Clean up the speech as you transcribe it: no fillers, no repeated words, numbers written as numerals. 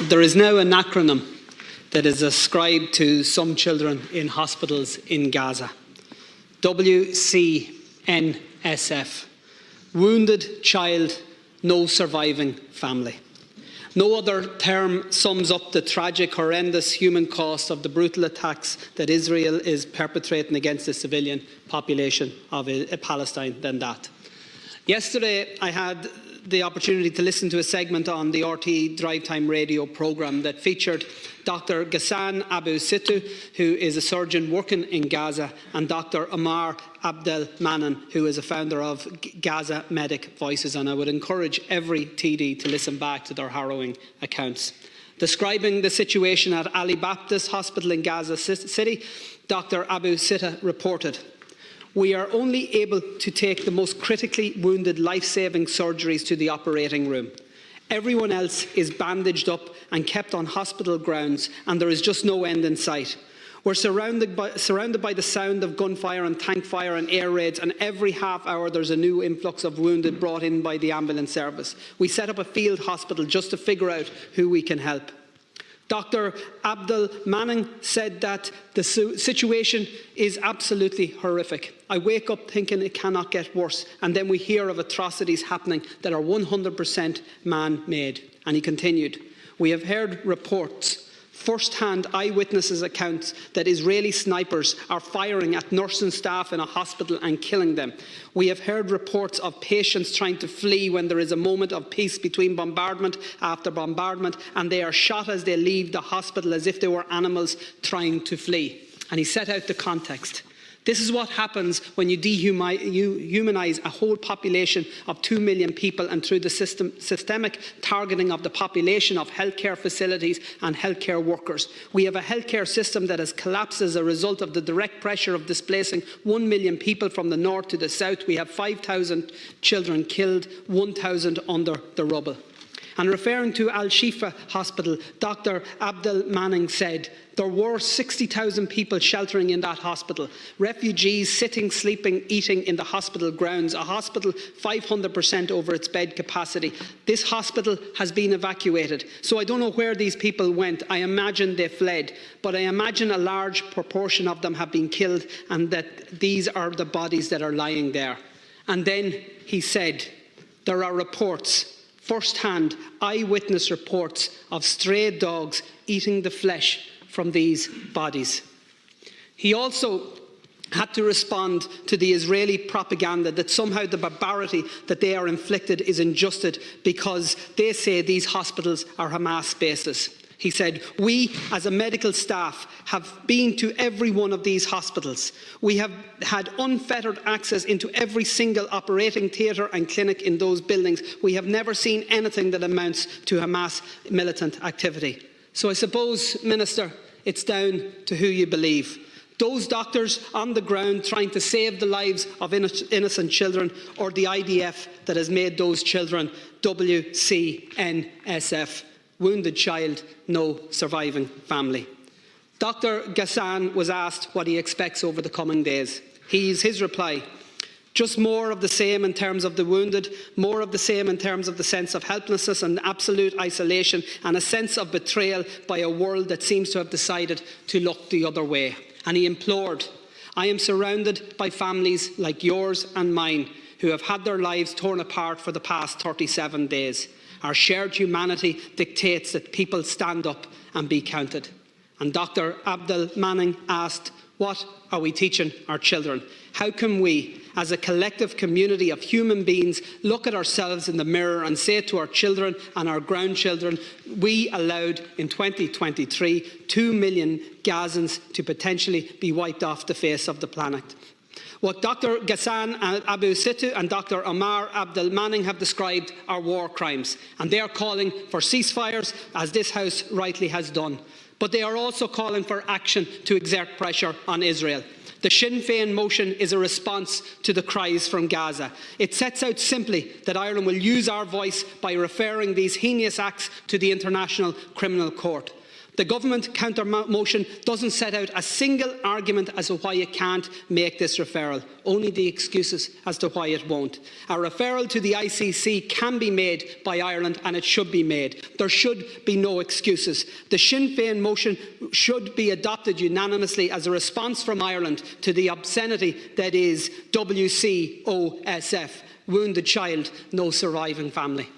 There is now an acronym that is ascribed to some children in hospitals in Gaza. WCNSF. Wounded child, no surviving family. No other term sums up the tragic, horrendous human cost of the brutal attacks that Israel is perpetrating against the civilian population of Palestine than that. Yesterday, I had the opportunity to listen to a segment on the RT Drive Time radio programme that featured Dr. Ghassan Abu Sittu, who is a surgeon working in Gaza, and Dr. Omar Abdel Manan, who is a founder of Gaza Medic Voices, and I would encourage every TD to listen back to their harrowing accounts. Describing the situation at Ali Baptist Hospital in Gaza City, Dr. Abu Sittu reported, "We are only able to take the most critically wounded life-saving surgeries to the operating room. Everyone else is bandaged up and kept on hospital grounds, and there is just no end in sight. We're surrounded by the sound of gunfire and tank fire and air raids, and every half hour there's a new influx of wounded brought in by the ambulance service. We set up a field hospital just to figure out who we can help." Dr. Abdel Manning said that the situation is absolutely horrific. "I wake up thinking it cannot get worse, and then we hear of atrocities happening that are 100% man-made." And he continued, "We have heard reports, first-hand eyewitnesses' accounts that Israeli snipers are firing at nursing staff in a hospital and killing them. We have heard reports of patients trying to flee when there is a moment of peace between bombardment after bombardment, and they are shot as they leave the hospital as if they were animals trying to flee." And he set out the context. This is what happens when you dehumanize a whole population of 2 million people, and through the systemic targeting of the population of healthcare facilities and healthcare workers. We have a healthcare system that has collapsed as a result of the direct pressure of displacing 1 million people from the north to the south. We have 5,000 children killed, 1,000 under the rubble. And referring to Al-Shifa Hospital, Dr. Abdel Manning said, "There were 60,000 people sheltering in that hospital. Refugees sitting, sleeping, eating in the hospital grounds. A hospital 500% over its bed capacity. This hospital has been evacuated. So I don't know where these people went. I imagine they fled. But I imagine a large proportion of them have been killed, and that these are the bodies that are lying there." And then he said, "There are reports, first-hand eyewitness reports of stray dogs eating the flesh from these bodies." He also had to respond to the Israeli propaganda that somehow the barbarity that they are inflicted is injusted because they say these hospitals are Hamas bases. He said, "We, as a medical staff, have been to every one of these hospitals. We have had unfettered access into every single operating theatre and clinic in those buildings. We have never seen anything that amounts to Hamas militant activity." So I suppose, Minister, it's down to who you believe. Those doctors on the ground trying to save the lives of innocent children, or the IDF that has made those children WCNSF. Wounded child, no surviving family. Dr. Ghassan was asked what he expects over the coming days. His reply, "Just more of the same in terms of the wounded, more of the same in terms of the sense of helplessness and absolute isolation, and a sense of betrayal by a world that seems to have decided to look the other way." And he implored, "I am surrounded by families like yours and mine who have had their lives torn apart for the past 37 days. Our shared humanity dictates that people stand up and be counted." And Dr. Abdel Manning asked, "What are we teaching our children? How can we, as a collective community of human beings, look at ourselves in the mirror and say to our children and our grandchildren, we allowed in 2023 2 million Gazans to potentially be wiped off the face of the planet?" What Dr. Ghassan Abu Sittu and Dr. Omar Abdel Manning have described are war crimes, and they are calling for ceasefires, as this House rightly has done. But they are also calling for action to exert pressure on Israel. The Sinn Féin motion is a response to the cries from Gaza. It sets out simply that Ireland will use our voice by referring these heinous acts to the International Criminal Court. The government counter-motion doesn't set out a single argument as to why it can't make this referral, only the excuses as to why it won't. A referral to the ICC can be made by Ireland, and it should be made. There should be no excuses. The Sinn Féin motion should be adopted unanimously as a response from Ireland to the obscenity that is WCOSF, wounded child, no surviving family.